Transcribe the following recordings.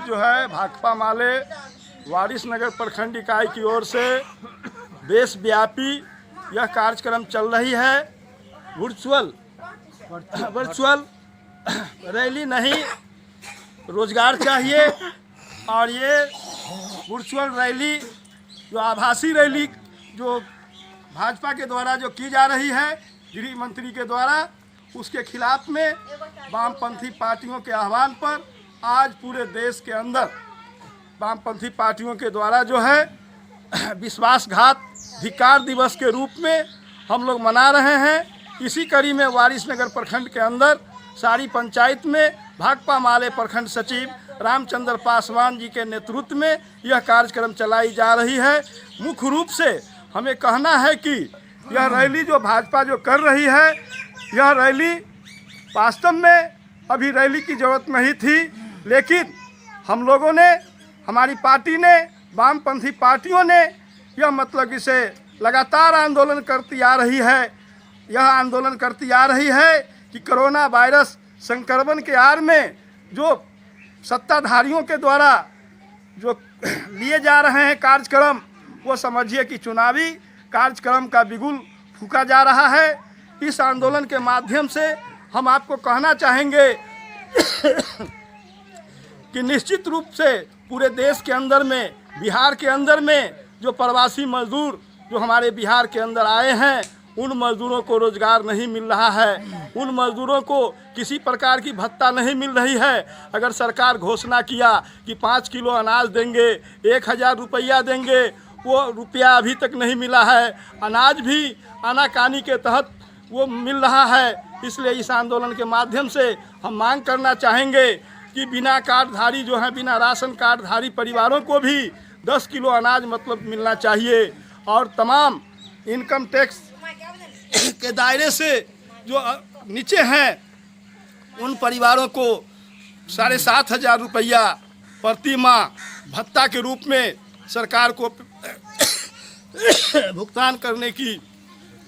जो है भाकपा माले वारिसनगर प्रखंड इकाई की ओर से देशव्यापी यह कार्यक्रम चल रही है। वर्चुअल रैली नहीं, रोजगार चाहिए। और ये वर्चुअल रैली जो आभासी रैली जो भाजपा के द्वारा जो की जा रही है गृह मंत्री के द्वारा, उसके खिलाफ में वामपंथी पार्टियों के आह्वान पर आज पूरे देश के अंदर वामपंथी पार्टियों के द्वारा जो है विश्वासघात धिक्कार दिवस के रूप में हम लोग मना रहे हैं। इसी कड़ी में वारिसनगर प्रखंड के अंदर सारी पंचायत में भाकपा माले प्रखंड सचिव रामचंद्र पासवान जी के नेतृत्व में यह कार्यक्रम चलाई जा रही है। मुख्य रूप से हमें कहना है कि यह रैली जो भाजपा जो कर रही है, यह रैली वास्तव में अभी रैली की ज़रूरत नहीं थी, लेकिन हम लोगों ने, हमारी पार्टी ने, वामपंथी पार्टियों ने यह मतलब इसे लगातार आंदोलन करती आ रही है। यह आंदोलन करती आ रही है कि कोरोना वायरस संक्रमण के आड़ में जो सत्ताधारियों के द्वारा जो लिए जा रहे हैं कार्यक्रम, वो समझिए कि चुनावी कार्यक्रम का बिगुल फूंका जा रहा है। इस आंदोलन के माध्यम से हम आपको कहना चाहेंगे कि निश्चित रूप से पूरे देश के अंदर में, बिहार के अंदर में जो प्रवासी मजदूर जो हमारे बिहार के अंदर आए हैं, उन मजदूरों को रोजगार नहीं मिल रहा है। उन मजदूरों को किसी प्रकार की भत्ता नहीं मिल रही है। अगर सरकार घोषणा किया कि 5 किलो अनाज देंगे, 1000 रुपया देंगे, वो रुपया अभी तक नहीं मिला है। अनाज भी आनाकानी के तहत वो मिल रहा है। इसलिए इस आंदोलन के माध्यम से हम मांग करना चाहेंगे कि बिना कार्डधारी जो हैं, बिना राशन कार्डधारी परिवारों को भी 10 किलो अनाज मतलब मिलना चाहिए। और तमाम इनकम टैक्स के दायरे से जो नीचे हैं, उन परिवारों को 7500 रुपया प्रति माह भत्ता के रूप में सरकार को भुगतान करने की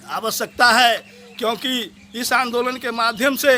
आवश्यकता है। क्योंकि इस आंदोलन के माध्यम से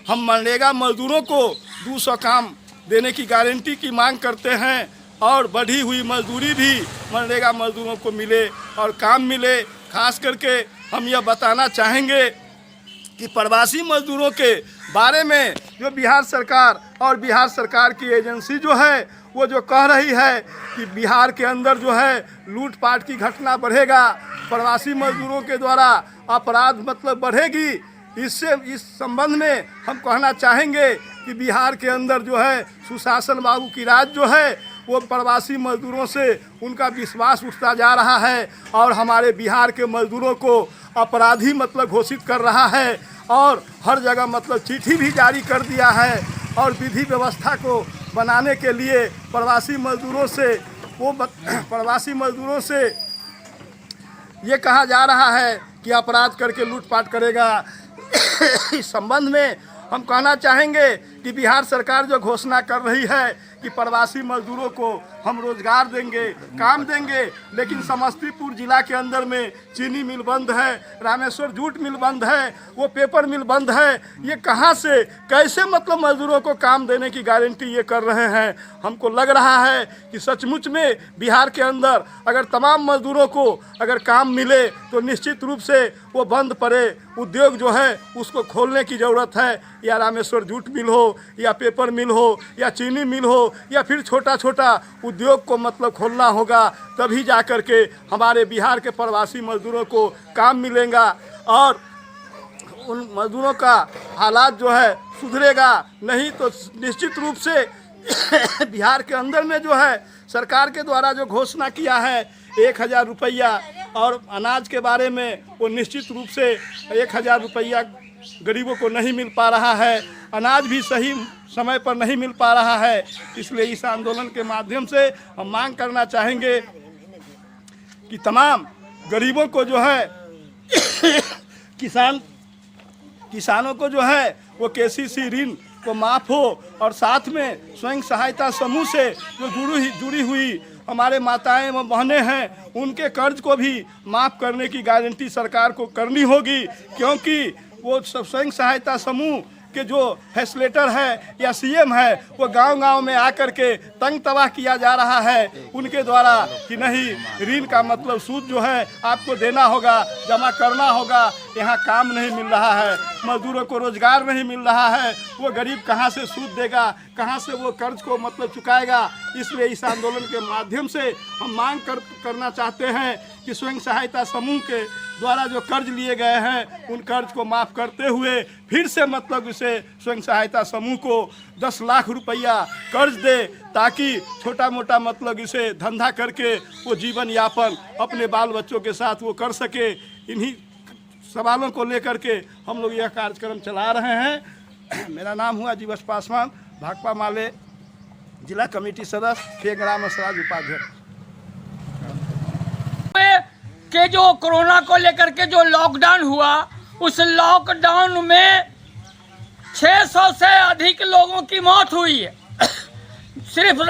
हम मनरेगा मजदूरों को 200 काम देने की गारंटी की मांग करते हैं और बढ़ी हुई मजदूरी भी मनरेगा मजदूरों को मिले और काम मिले। खास करके हम यह बताना चाहेंगे कि प्रवासी मजदूरों के बारे में जो बिहार सरकार और बिहार सरकार की एजेंसी जो है, वो जो कह रही है कि बिहार के अंदर जो है लूटपाट की घटना बढ़ेगा, प्रवासी मजदूरों के द्वारा अपराध मतलब बढ़ेगी। इससे इस संबंध में हम कहना चाहेंगे कि बिहार के अंदर जो है सुशासन बाबू की राज जो है, वो प्रवासी मजदूरों से उनका विश्वास उठता जा रहा है और हमारे बिहार के मजदूरों को अपराधी मतलब घोषित कर रहा है। और हर जगह मतलब चिट्ठी भी जारी कर दिया है और विधि व्यवस्था को बनाने के लिए प्रवासी मजदूरों से ये कहा जा रहा है कि अपराध करके लूटपाट करेगा। इस संबंध में हम कहना चाहेंगे कि बिहार सरकार जो घोषणा कर रही है कि प्रवासी मजदूरों को हम रोजगार देंगे, काम देंगे, लेकिन समस्तीपुर जिला के अंदर में चीनी मिल बंद है, रामेश्वर जूट मिल बंद है, वो पेपर मिल बंद है। ये कहाँ से कैसे मतलब मजदूरों को काम देने की गारंटी ये कर रहे हैं? हमको लग रहा है कि सचमुच में बिहार के अंदर अगर तमाम मजदूरों को अगर काम मिले तो निश्चित रूप से वो बंद पड़े उद्योग जो है उसको खोलने की ज़रूरत है। या रामेश्वर जूट मिल हो, या पेपर मिल हो, या चीनी मिल हो, या फिर छोटा छोटा उद्योग को मतलब खोलना होगा, तभी जा कर के हमारे बिहार के प्रवासी मजदूरों को काम मिलेगा और उन मजदूरों का हालात जो है सुधरेगा। नहीं तो निश्चित रूप से बिहार के अंदर में जो है सरकार के द्वारा जो घोषणा किया है 1000 रुपया और अनाज के बारे में, वो निश्चित रूप से 1000 रुपया गरीबों को नहीं मिल पा रहा है। अनाज भी सही समय पर नहीं मिल पा रहा है। इसलिए इस आंदोलन के माध्यम से हम मांग करना चाहेंगे कि तमाम गरीबों को जो है किसानों को जो है वो केसीसी ऋण को माफ़ हो और साथ में स्वयं सहायता समूह से जो जुड़ी हुई हमारे माताएं एवं बहनें हैं, उनके कर्ज को भी माफ़ करने की गारंटी सरकार को करनी होगी। क्योंकि वो स्वयं सहायता समूह कि जो फैसिलेटर है या सीएम है वो गांव-गांव में आकर के तंग तबाह किया जा रहा है उनके द्वारा कि नहीं, ऋण का मतलब सूद जो है आपको देना होगा, जमा करना होगा। यहाँ काम नहीं मिल रहा है, मजदूरों को रोजगार नहीं मिल रहा है, वो गरीब कहाँ से सूद देगा, कहाँ से वो कर्ज को मतलब चुकाएगा। इसलिए इस आंदोलन के माध्यम से हम मांग करना चाहते हैं कि स्वयं सहायता समूह के द्वारा जो कर्ज लिए गए हैं उन कर्ज को माफ़ करते हुए फिर से मतलब इसे स्वयं सहायता समूह को 10 लाख रुपया कर्ज दे, ताकि छोटा मोटा मतलब इसे धंधा करके वो जीवन यापन अपने बाल बच्चों के साथ वो कर सके। इन्हीं सवालों को लेकर के हम लोग यह कार्यक्रम चला रहे हैं। मेरा नाम हुआ जीवस पासवान, भाकपा माले जिला कमेटी सदस्य, फेगराम स्वराज उपाध्यक्ष। के जो कोरोना को लेकर के जो लॉकडाउन हुआ, उस लॉकडाउन में 600 से अधिक लोगों की मौत हुई है। सिर्फ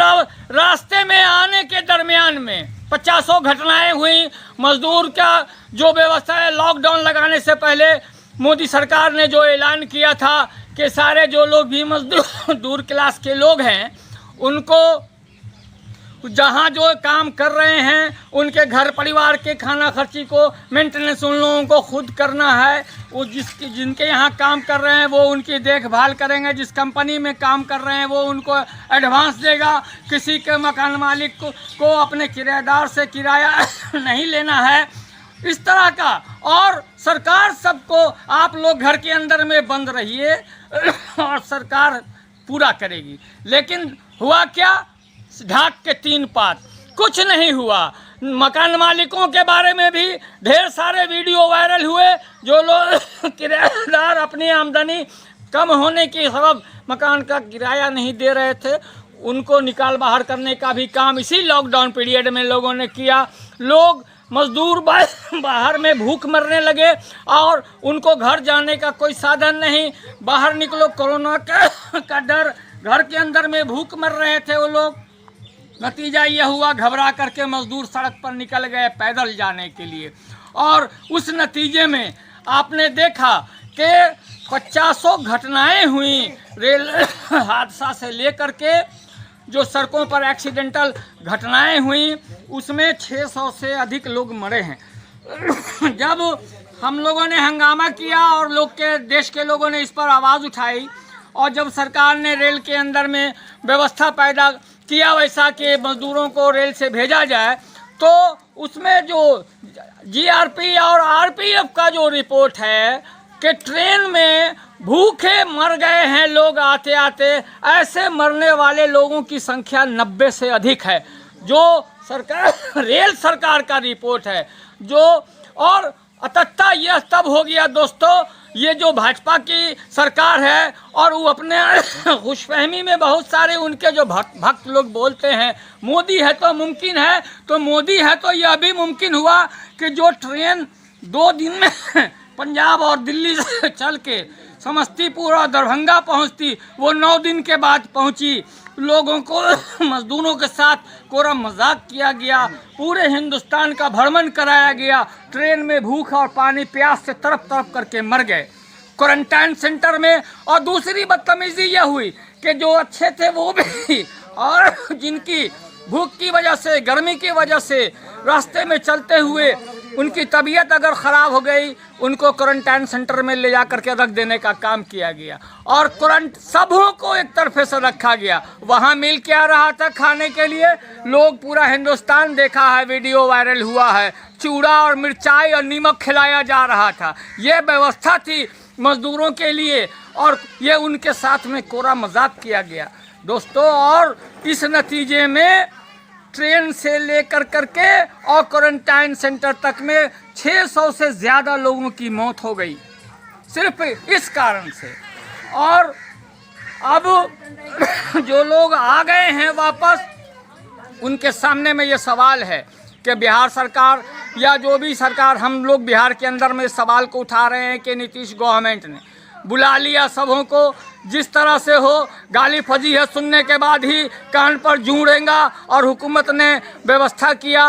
रास्ते में आने के दरमियान में 50 घटनाएं हुई। मजदूर का जो व्यवस्था है, लॉकडाउन लगाने से पहले मोदी सरकार ने जो ऐलान किया था कि सारे जो लोग भी मजदूर क्लास के लोग हैं उनको जहाँ जो काम कर रहे हैं उनके घर परिवार के खाना खर्ची को मेंटेनेंस उन लोगों को खुद करना है। वो जिनके यहाँ काम कर रहे हैं वो उनकी देखभाल करेंगे, जिस कंपनी में काम कर रहे हैं वो उनको एडवांस देगा। किसी के मकान मालिक को अपने किराएदार से किराया नहीं लेना है, इस तरह का। और सरकार सबको आप लोग घर के अंदर में बंद रहिए और सरकार पूरा करेगी। लेकिन हुआ क्या, ढाक के 3 पात, कुछ नहीं हुआ। मकान मालिकों के बारे में भी ढेर सारे वीडियो वायरल हुए। जो लोग किराएदार अपनी आमदनी कम होने के सबब मकान का किराया नहीं दे रहे थे, उनको निकाल बाहर करने का भी काम इसी लॉकडाउन पीरियड में लोगों ने किया। लोग मजदूर बाहर में भूख मरने लगे और उनको घर जाने का कोई साधन नहीं। बाहर निकलो, कोरोना का डर, घर के अंदर में भूख मर रहे थे वो लोग। नतीजा यह हुआ, घबरा करके मजदूर सड़क पर निकल गए पैदल जाने के लिए। और उस नतीजे में आपने देखा कि 50 घटनाएं हुई रेल हादसा से लेकर के। जो सड़कों पर एक्सीडेंटल घटनाएं हुई उसमें 600 से अधिक लोग मरे हैं। जब हम लोगों ने हंगामा किया और देश के लोगों ने इस पर आवाज़ उठाई और जब सरकार ने रेल के अंदर में व्यवस्था पैदा किया वैसा कि मजदूरों को रेल से भेजा जाए, तो उसमें जो जीआरपी और आरपीएफ का जो रिपोर्ट है कि ट्रेन में भूखे मर गए हैं लोग आते आते। ऐसे मरने वाले लोगों की संख्या 90 से अधिक है, जो रेल सरकार का रिपोर्ट है। जो और अतः यह तब हो गया दोस्तों, ये जो भाजपा की सरकार है और वो अपने खुशफहमी में बहुत सारे उनके जो भक्त लोग बोलते हैं मोदी है तो मुमकिन है, तो मोदी है तो यह भी मुमकिन हुआ कि जो ट्रेन 2 दिन में पंजाब और दिल्ली से चल के समस्तीपुर और दरभंगा पहुंचती, वो 9 दिन के बाद पहुंची। लोगों को मजदूरों के साथ कोरा मजाक किया गया, पूरे हिंदुस्तान का भ्रमण कराया गया। ट्रेन में भूख और पानी प्यास से तड़प तड़प करके मर गए क्वारंटाइन सेंटर में। और दूसरी बदतमीजी यह हुई कि जो अच्छे थे वो भी, और जिनकी भूख की वजह से, गर्मी की वजह से रास्ते में चलते हुए उनकी तबीयत अगर ख़राब हो गई, उनको क्वारंटाइन सेंटर में ले जा करके रख देने का काम किया गया। और सबों को एक तरफे से रखा गया। वहाँ मिल क्या रहा था खाने के लिए, लोग पूरा हिंदुस्तान देखा है, वीडियो वायरल हुआ है, चूड़ा और मिर्चाई और नमक खिलाया जा रहा था। ये व्यवस्था थी मजदूरों के लिए और ये उनके साथ में कोरा मजाक किया गया दोस्तों। और इस नतीजे में ट्रेन से लेकर करके और क्वारंटाइन सेंटर तक में 600 से ज़्यादा लोगों की मौत हो गई सिर्फ इस कारण से। और अब जो लोग आ गए हैं वापस, उनके सामने में ये सवाल है कि बिहार सरकार या जो भी सरकार, हम लोग बिहार के अंदर में सवाल को उठा रहे हैं कि नीतीश गवर्नमेंट ने बुला लिया सबों को, जिस तरह से हो गाली फजी है, सुनने के बाद ही कान पर जूड़ेगा। और हुकूमत ने व्यवस्था किया,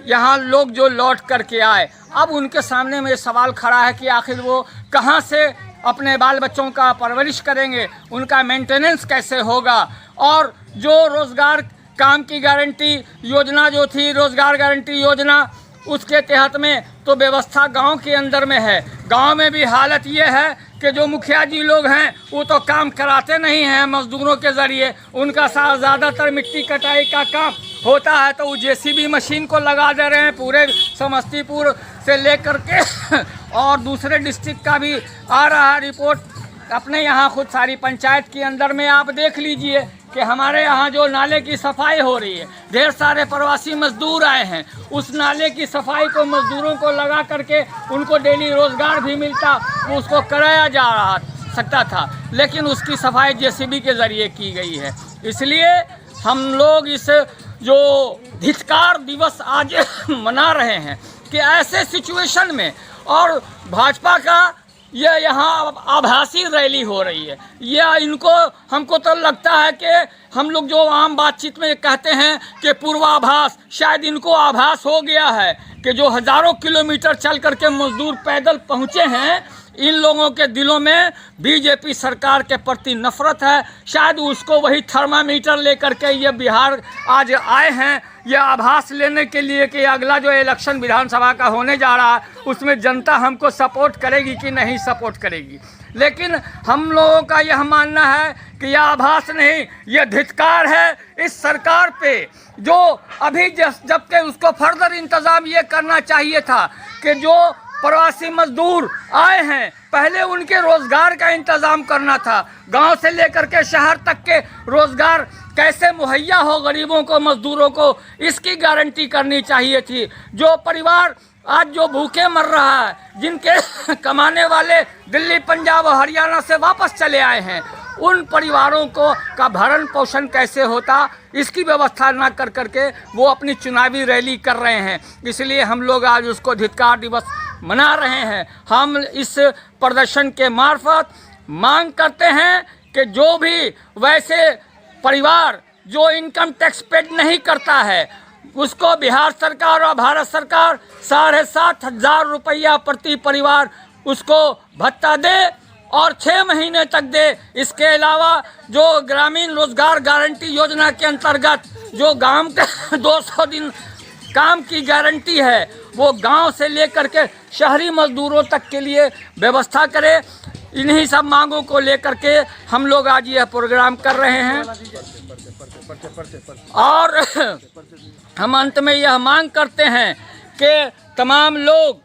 यहाँ लोग जो लौट करके आए, अब उनके सामने में सवाल खड़ा है कि आखिर वो कहाँ से अपने बाल बच्चों का परवरिश करेंगे, उनका मेंटेनेंस कैसे होगा। और जो रोज़गार काम की गारंटी योजना जो थी, रोज़गार गारंटी योजना, उसके तहत में तो व्यवस्था गांव के अंदर में है। गांव में भी हालत ये है कि जो मुखिया जी लोग हैं वो तो काम कराते नहीं हैं मज़दूरों के ज़रिए। उनका ज़्यादातर मिट्टी कटाई का काम होता है तो वो जेसीबी मशीन को लगा दे रहे हैं। पूरे समस्तीपुर से लेकर के और दूसरे डिस्ट्रिक्ट का भी आ रहा है रिपोर्ट। अपने यहाँ खुद सारी पंचायत के अंदर में आप देख लीजिए कि हमारे यहाँ जो नाले की सफाई हो रही है, ढेर सारे प्रवासी मजदूर आए हैं, उस नाले की सफाई को मजदूरों को लगा करके उनको डेली रोज़गार भी मिलता, उसको कराया जा रहा सकता था, लेकिन उसकी सफाई जेसीबी के ज़रिए की गई है। इसलिए हम लोग इस जो धिक्कार दिवस आज मना रहे हैं कि ऐसे सिचुएशन में, और भाजपा का ये यहाँ आभासी रैली हो रही है, यह इनको हमको तो लगता है कि हम लोग जो आम बातचीत में कहते हैं कि पूर्वाभास, शायद इनको आभास हो गया है कि जो हज़ारों किलोमीटर चल करके मजदूर पैदल पहुँचे हैं, इन लोगों के दिलों में बीजेपी सरकार के प्रति नफरत है। शायद उसको वही थर्मामीटर लेकर के ये बिहार आज आए हैं, यह आभास लेने के लिए कि अगला जो इलेक्शन विधानसभा का होने जा रहा है उसमें जनता हमको सपोर्ट करेगी कि नहीं सपोर्ट करेगी। लेकिन हम लोगों का यह मानना है कि यह आभास नहीं, यह धिक्कार है इस सरकार पे, जो अभी जबकि उसको फर्दर इंतज़ाम ये करना चाहिए था कि जो प्रवासी मजदूर आए हैं पहले उनके रोज़गार का इंतज़ाम करना था। गांव से लेकर के शहर तक के रोज़गार कैसे मुहैया हो गरीबों को, मजदूरों को, इसकी गारंटी करनी चाहिए थी। जो परिवार आज जो भूखे मर रहा है, जिनके कमाने वाले दिल्ली, पंजाब और हरियाणा से वापस चले आए हैं, उन परिवारों को का भरण पोषण कैसे होता, इसकी व्यवस्था ना कर करके वो अपनी चुनावी रैली कर रहे हैं। इसलिए हम लोग आज उसको धिक्कार दिवस मना रहे हैं। हम इस प्रदर्शन के मार्फत मांग करते हैं कि जो भी वैसे परिवार जो इनकम टैक्स पेड नहीं करता है, उसको बिहार सरकार और भारत सरकार 7,500 रुपया प्रति परिवार उसको भत्ता दे और 6 महीने तक दे। इसके अलावा जो ग्रामीण रोजगार गारंटी योजना के अंतर्गत जो गांव के 200 दिन काम की गारंटी है, वो गांव से लेकर के शहरी मजदूरों तक के लिए व्यवस्था करे। इन्हीं सब मांगों को लेकर के हम लोग आज यह प्रोग्राम कर रहे हैं। और हम अंत में यह मांग करते हैं कि तमाम लोग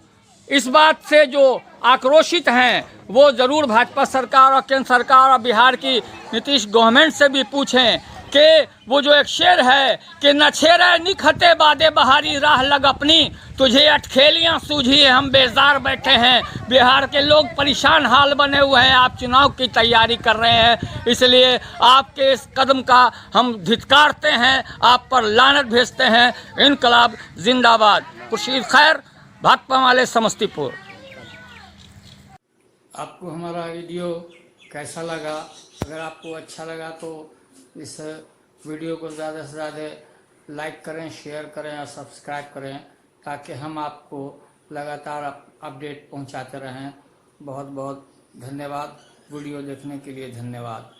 इस बात से जो आक्रोशित हैं वो ज़रूर भाजपा सरकार और केंद्र सरकार और बिहार की नीतीश गवर्नमेंट से भी पूछें कि वो जो एक शेर है कि न छेड़े निखते बादे बहारी राह लग अपनी, तुझे अटखेलियाँ सूझी हम बेजार बैठे हैं। बिहार के लोग परेशान हाल बने हुए हैं, आप चुनाव की तैयारी कर रहे हैं, इसलिए आपके इस कदम का हम धिक्कारते हैं, आप पर लानत भेजते हैं। इनकलाब जिंदाबाद। खुर्शीद खैर, भाकपा वाले, समस्तीपुर। आपको हमारा वीडियो कैसा लगा? अगर आपको अच्छा लगा तो इस वीडियो को ज़्यादा से ज़्यादा लाइक करें, शेयर करें और सब्सक्राइब करें, ताकि हम आपको लगातार अपडेट पहुंचाते रहें। बहुत बहुत धन्यवाद। वीडियो देखने के लिए धन्यवाद।